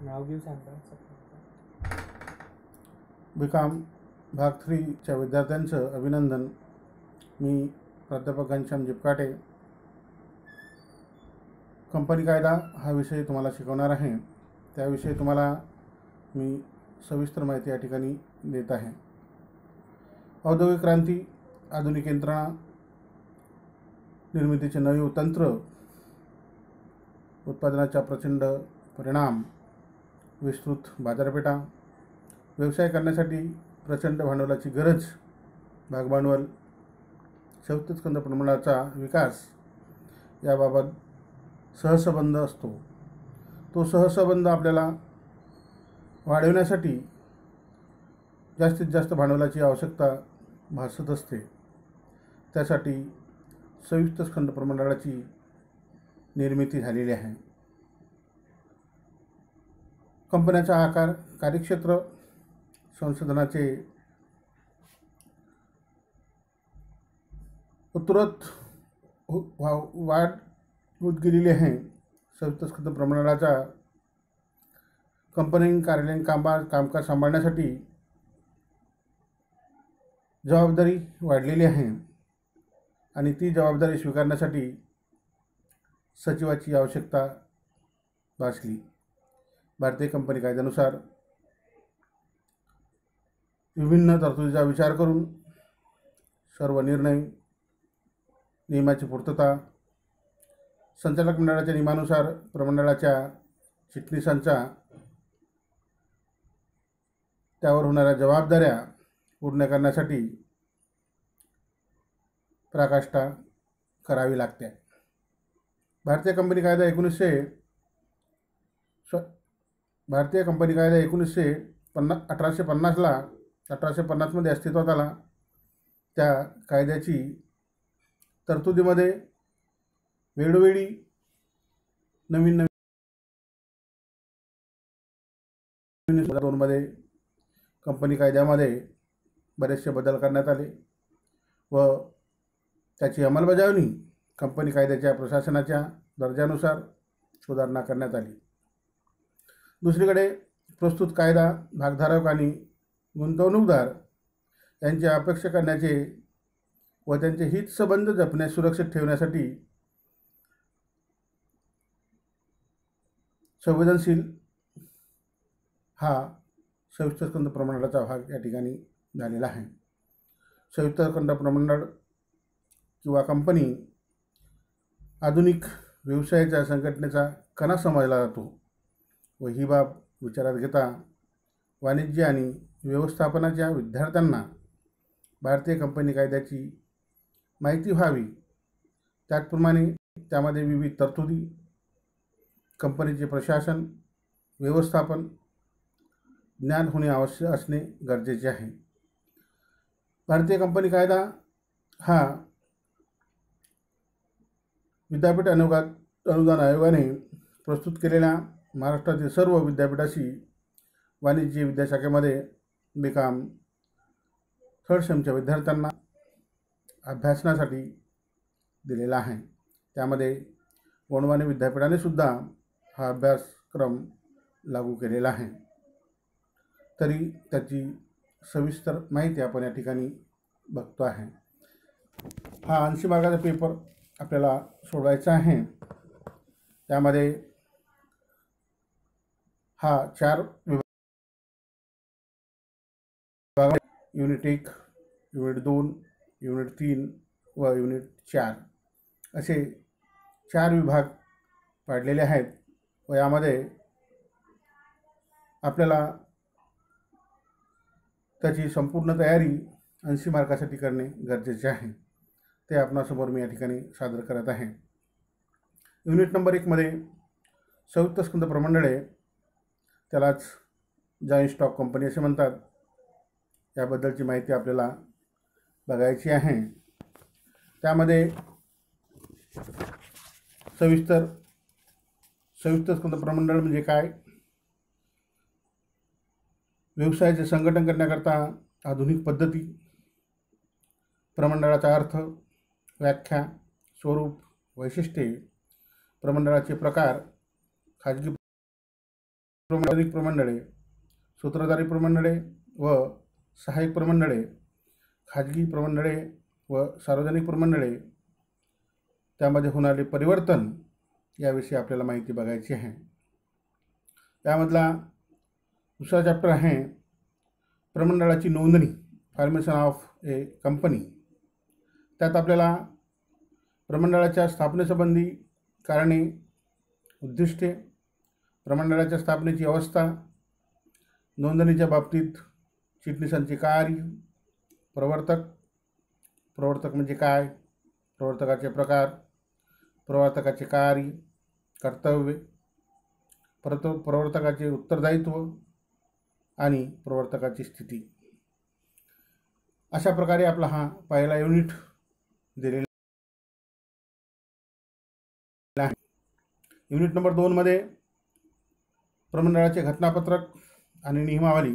नाव घेऊ सांगता. बीकॉम भाग 3च्या विद्यार्थ्यांचं अभिनंदन. मी प्राध्यापक घनश्याम जिपकाटे. कंपनी कायदा हा विषय तुम्हाला शिकवणार आहे. त्याविषयी तुम्हाला मी सविस्तर माहिती या ठिकाणी देत आहे. औद्योगिक क्रांती, आधुनिक यंत्रणा निर्मितीचे नवीन तंत्र, उत्पादनाचा प्रचंड परिणाम, विस्तृत बाजारपेठा, व्यवसाय करण्यासाठी प्रचंड भांडवलाची गरज, भागभांडवल, संयुक्त स्कंद प्रमाणाचा विकास याबाबत सहसंबंध असतो. तो सहसंबंध आपल्याला वाढवण्यासाठी जास्तीत जास्त भांडवलाची आवश्यकता भासत असते. त्यासाठी संयुक्त स्कंद प्रमंडळाची निर्मिती झालेली आहे. कंपन्याचा आकार, कार्यक्षेत्र, संशोधनाचे उत्तरोत्तर वाढ होत गेलेली आहे. संयुक्त स्कंद प्रमंडळाचा कंपनी कार्यालयीन कामकाज सांभाळण्यासाठी जबाबदारी वाढलेली आहे आणि ती जबाबदारी स्वीकारण्यासाठी सचिवाची आवश्यकता भासली. भारतीय कंपनी कायद्यानुसार विभिन्न तरतुदीचा विचार करून सर्व निर्णय, नियमाची पूर्तता, संचालक मंडळाच्या नियमानुसार प्रमंडळाच्या चिटणीसांचा त्यावर होणाऱ्या जबाबदाऱ्या पूर्ण करण्यासाठी पराकाष्ठा करावी लागते. भारतीय कंपनी कायदा 1850मध्ये अस्तित्वात आला. त्या कायद्याची तरतुदीमध्ये वेळोवेळी नवीन 2002मध्ये कंपनी कायद्यामध्ये बरेचसे बदल करण्यात आले व त्याची अंमलबजावणी कंपनी कायद्याच्या प्रशासनाच्या दर्जानुसार सुधारणा करण्यात आली. दुसरीकडे प्रस्तुत कायदा भागधारक आणि गुंतवणूकदार यांच्या अपेक्षा करण्याचे व त्यांचे हितसंबंध जपण्यास सुरक्षित ठेवण्यासाठी संवेदनशील हा संयुक्त स्कंद प्रमंडळाचा भाग या ठिकाणी झालेला आहे. संयुक्त स्कंद प्रमंडळ किंवा कंपनी आधुनिक व्यवसायाच्या संघटनेचा कणा समजला जातो व ही बाब विचारात घेता वाणिज्य आणि व्यवस्थापनाच्या विद्यार्थ्यांना भारतीय कंपनी कायद्याची माहिती व्हावी. त्याचप्रमाणे त्यामध्ये विविध तरतुदी, कंपनीचे प्रशासन, व्यवस्थापन ज्ञान होणे आवश्यक असणे गरजेचे आहे. भारतीय कंपनी कायदा हा विद्यापीठ अनुदान आयोगाने प्रस्तुत केलेल्या महाराष्ट्रातील सर्व विद्यापीठाशी वाणिज्य विद्याशाखेमध्ये बीकॉम थर्ड सेमच्या विद्यार्थ्यांना अभ्यासनासाठी दिलेला आहे. त्यामध्ये गोंडवाने विद्यापीठाने सुद्धा हा अभ्यासक्रम लागू केलेला आहे. तरी त्याची सविस्तर माहिती आपण या ठिकाणी बघतो आहे. हा 80 मार्काचा पेपर आपल्याला सोडवायचा आहे. त्यामध्ये हा 4 विभाग, युनिट 1, युनिट 2, युनिट 3 व युनिट 4 असे 4 विभाग पाडलेले आहेत व यामध्ये आपल्याला त्याची संपूर्ण तयारी 80 मार्कासाठी करणे गरजेचे आहे. ते आपणासमोर मी या ठिकाणी सादर करत आहे. युनिट नंबर 1मध्ये संयुक्त स्कंद प्रमंडळे, त्यालाच जॉईंट स्टॉक कंपनी असे म्हणतात, याबद्दलची माहिती आपल्याला बघायची आहे. त्यामध्ये सविस्तर संयुक्त स्कंद प्रमंडळ म्हणजे काय, व्यवसायाचे संघटन करण्याकरता आधुनिक पद्धती, प्रमंडळाचा अर्थ, व्याख्या, स्वरूप, वैशिष्ट्ये, प्रमंडळाचे प्रकार, खाजगी सार्वजनिक प्रमंडळे, सूत्रधारी प्रमंडळे व सहाय्यक प्रमंडळे, खाजगी प्रमंडळे व सार्वजनिक प्रमंडळे, त्यामध्ये होणारे परिवर्तन याविषयी आपल्याला माहिती बघायची आहे. त्यामधला दुसरा चॅप्टर आहे प्रमंडळाची नोंदणी, फॉर्मेशन ऑफ ए कंपनी. त्यात आपल्याला प्रमंडळाच्या स्थापनेसंबंधी कारणे, उद्दिष्टे, प्रमंडळाच्या स्थापनेची अवस्था, नोंदणीच्या बाबतीत चिटणीसांचे कार्य, प्रवर्तक म्हणजे काय, प्रवर्तकाचे प्रकार, प्रवर्तकाचे कार्य, कर्तव्य, प्रवर्तकाचे उत्तरदायित्व आणि प्रवर्तकाची स्थिती. अशा प्रकारे आपला हा पहिला युनिट दिलेला आहे. युनिट नंबर 2 मध्ये प्रमंडळाचे घटनापत्रक आणि नियमावली,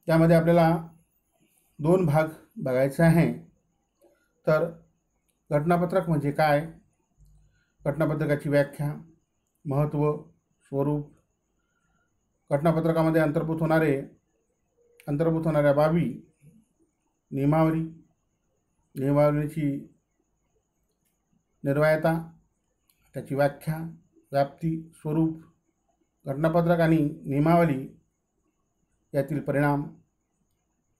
त्यामध्ये आपल्याला 2 भाग बघायचे आहे. तर घटनापत्रक म्हणजे काय, घटनापत्रकाची व्याख्या, महत्त्व, स्वरूप, घटनापत्रकामध्ये अंतर्भूत होणाऱ्या बाबी, नियमावलीची निर्वायता, त्याची व्याख्या, व्याप्ती, स्वरूप, घटनापत्रक आणि नियमावली यातील परिणाम,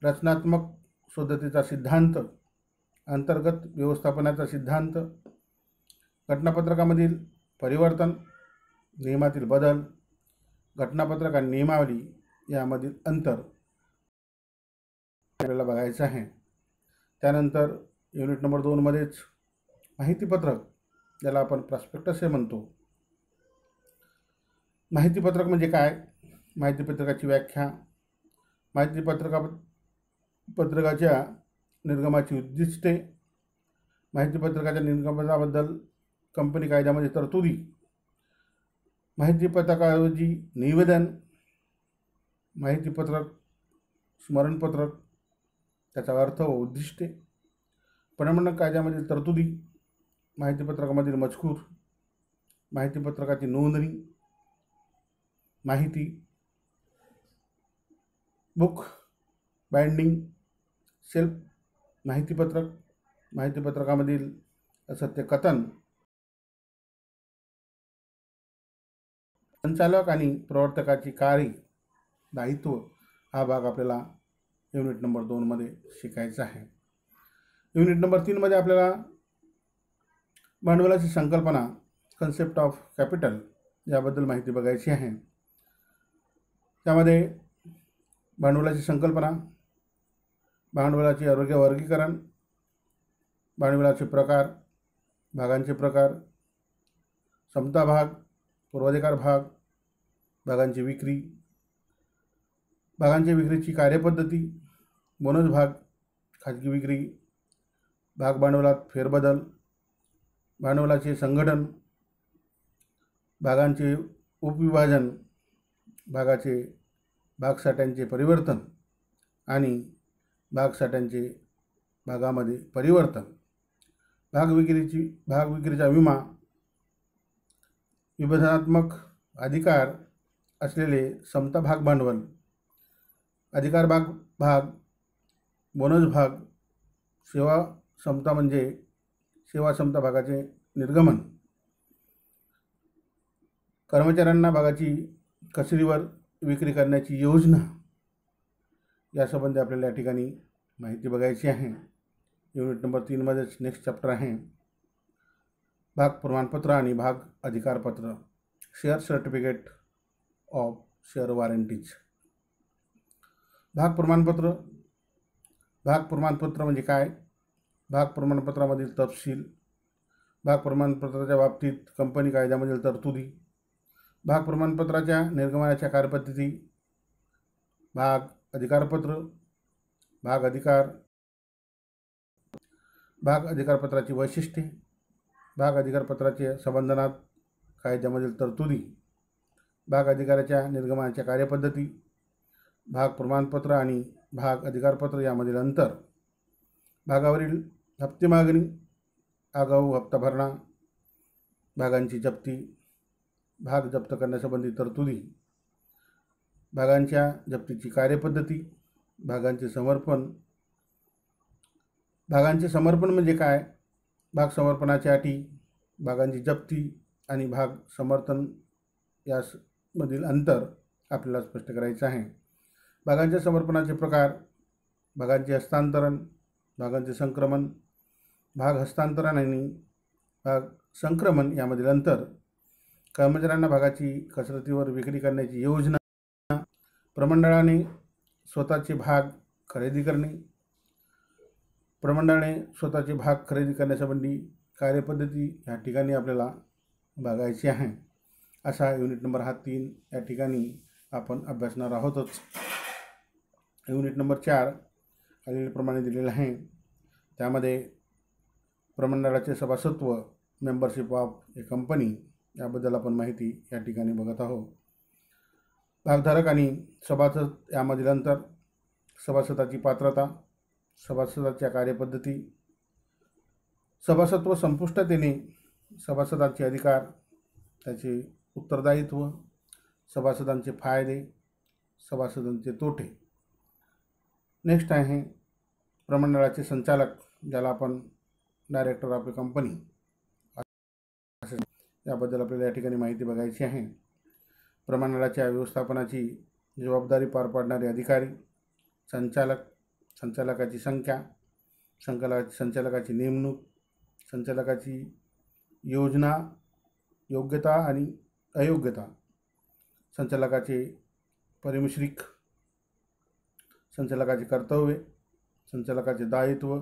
रचनात्मक पद्धतीचा सिद्धांत, अंतर्गत व्यवस्थापनाचा सिद्धांत, घटनापत्रकामधील परिवर्तन, नियमातील बदल, घटनापत्रक आणि नियमावली यामधील अंतर आपल्याला बघायचं आहे. त्यानंतर युनिट नंबर 2 मध्येच माहितीपत्रक, ज्याला आपण प्रॉस्पेक्टस हे म्हणतो. माहितीपत्रक म्हणजे काय, माहितीपत्रकाची व्याख्या, माहितीपत्रकाच्या निर्गमाची उद्दिष्टे, माहितीपत्रकाच्या निर्गमनाबद्दल कंपनी कायद्यामध्ये तरतुदी, माहितीपत्रकाऐवजी निवेदन, माहितीपत्रक, स्मरणपत्रक, त्याचा अर्थ व उद्दिष्टे, प्रमाणक कायद्यामधील तरतुदी, माहितीपत्रकामधील मजकूर, माहितीपत्रकाची नोंदणी, माहिती, बुक बाइंडिंग, सेल्फ माहितीपत्रक, माहितीपत्रकामधील असत्य कथन, संचालक आणि प्रवर्तकाची कार्य, दायित्व हा भाग आपल्याला युनिट नंबर 2 मध्ये शिकायचा आहे. युनिट नंबर 3 मध्ये आपल्याला भांडवलाची संकल्पना, कन्सेप्ट ऑफ कॅपिटल याबद्दल माहिती बघायची आहे. त्यामध्ये भांडवलाची संकल्पना, भांडवलाचे वर्गीकरण, भांडवलाचे प्रकार, भागांचे प्रकार, समता भाग, पूर्वाधिकार भाग, भागांची विक्री, भागांच्या विक्रीची कार्यपद्धती, बोनस भाग, खाजगी विक्री, भाग भांडवलात फेरबदल, भांडवलाचे संघटन, भागांचे उपविभाजन, भागसाठ्यांचे परिवर्तन आणि भागसाठ्यांचे भागामध्ये परिवर्तन, भागविक्रीचा विमा, विभाजनात्मक अधिकार असलेले समता भाग भांडवल, अधिकार भाग, बोनस भाग, सेवा समता म्हणजे सेवा समता भागाचे निर्गमन, कर्मचाऱ्यांना भागाची कसरीवर विक्री करण्याची योजना यासंबंधी आपल्याला या ठिकाणी माहिती बघायची आहे. युनिट नंबर 3 मध्येच नेक्स्ट चॅप्टर आहे भाग प्रमाणपत्र आणि भाग अधिकारपत्र, share certificate of share warranties. भाग प्रमाणपत्र म्हणजे काय, भाग प्रमाणपत्रामधील तपशील, भाग प्रमाणपत्राच्या बाबतीत कंपनी कायद्यामधील तरतुदी, भाग प्रमाणपत्राच्या निर्गमनाच्या कार्यपद्धती, भाग अधिकारपत्र, भाग अधिकारपत्राची वैशिष्ट्ये, भाग अधिकारपत्राचे संबंधनात कायद्यामधील तरतुदी, भाग अधिकाराच्या निर्गमनाच्या कार्यपद्धती, भाग प्रमाणपत्र आणि भाग अधिकारपत्र यामधील अंतर, भागावरील हप्ते मागणी, आगाऊ हप्ता भरणा, भागांची जप्ती, भाग जप्त करण्यासंबंधी तरतुदी, भागांच्या जप्तीची कार्यपद्धती, भागांचे समर्पण. भागांचे समर्पण म्हणजे काय, भाग समर्पणाच्या अटी, भागांची जप्ती आणि भाग समर्थन यामधील अंतर आपल्याला स्पष्ट करायचं आहे. भागांच्या समर्पणाचे प्रकार, भागांचे हस्तांतरण, भागांचे संक्रमण. भाग हस्तांतरण आणि भाग संक्रमण यामधील अंतर, कर्मचाऱ्यांना भागाची कसरतीवर विक्री करण्याची योजना, प्रमंडळाने स्वतःचे भाग खरेदी करणे, प्रमंडळाने स्वतःचे भाग खरेदी करण्यासंबंधी कार्यपद्धती या ठिकाणी आपल्याला बघायची आहे. असा युनिट नंबर 3 या ठिकाणी आपण अभ्यासणार आहोतच. युनिट नंबर 4 खालीलप्रमाणे दिलेलं आहे. त्यामध्ये प्रमंडळाचे सभासत्व, मेंबरशिप ऑफ ए कंपनी याबद्दल आपण माहिती या ठिकाणी बघत आहोत. भागधारक आणि सभासद यामधील अंतर, सभासदाची पात्रता, सभासदाच्या कार्यपद्धती, सभासत्व संपुष्टात येणे, सभासदांचे अधिकार, त्याचे उत्तरदायित्व, सभासदांचे फायदे, सभासदांचे तोटे. नेक्स्ट आहे प्रमंडळाचे संचालक, ज्याला आपण डायरेक्टर ऑफ ए कंपनी याबद्दल आपल्याला या ठिकाणी माहिती बघायची आहे. प्रमंडळाच्या व्यवस्थापनाची जबाबदारी पार पाडणारे अधिकारी, संचालक, संचालकाची संख्या, संचालकाची नेमणूक, संचालकाची योजना, योग्यता आणि अयोग्यता, संचालकाचे परिमिश्रिक, संचालकाचे कर्तव्य, संचालकाचे दायित्व,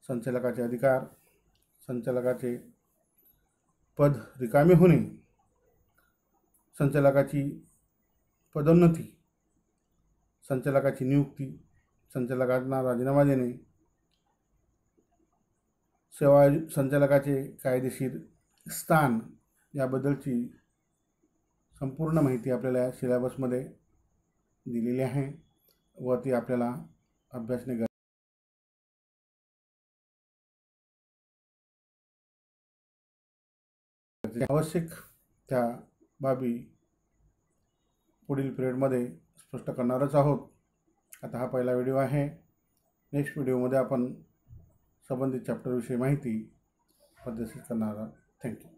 संचालकाचे अधिकार, संचालकाचे पद रिकामे होणे, संचालकाची पदोन्नती, संचालकाची नियुक्ती, संचालकांना राजीनामा देणे, सेवा संचालकाचे कायदेशीर स्थान याबद्दलची संपूर्ण माहिती आपल्याला सिलेबसमध्ये दिलेली आहे व ती आपल्याला अभ्यासणे आवश्यक त्या बाबी पुढील पिरियडमध्ये स्पष्ट करणारच आहोत. आता हा पहिला व्हिडिओ आहे. नेक्स्ट व्हिडिओमध्ये आपण संबंधित चॅप्टरविषयी माहिती पद्धतशीर करणार आहोत. थँक्यू.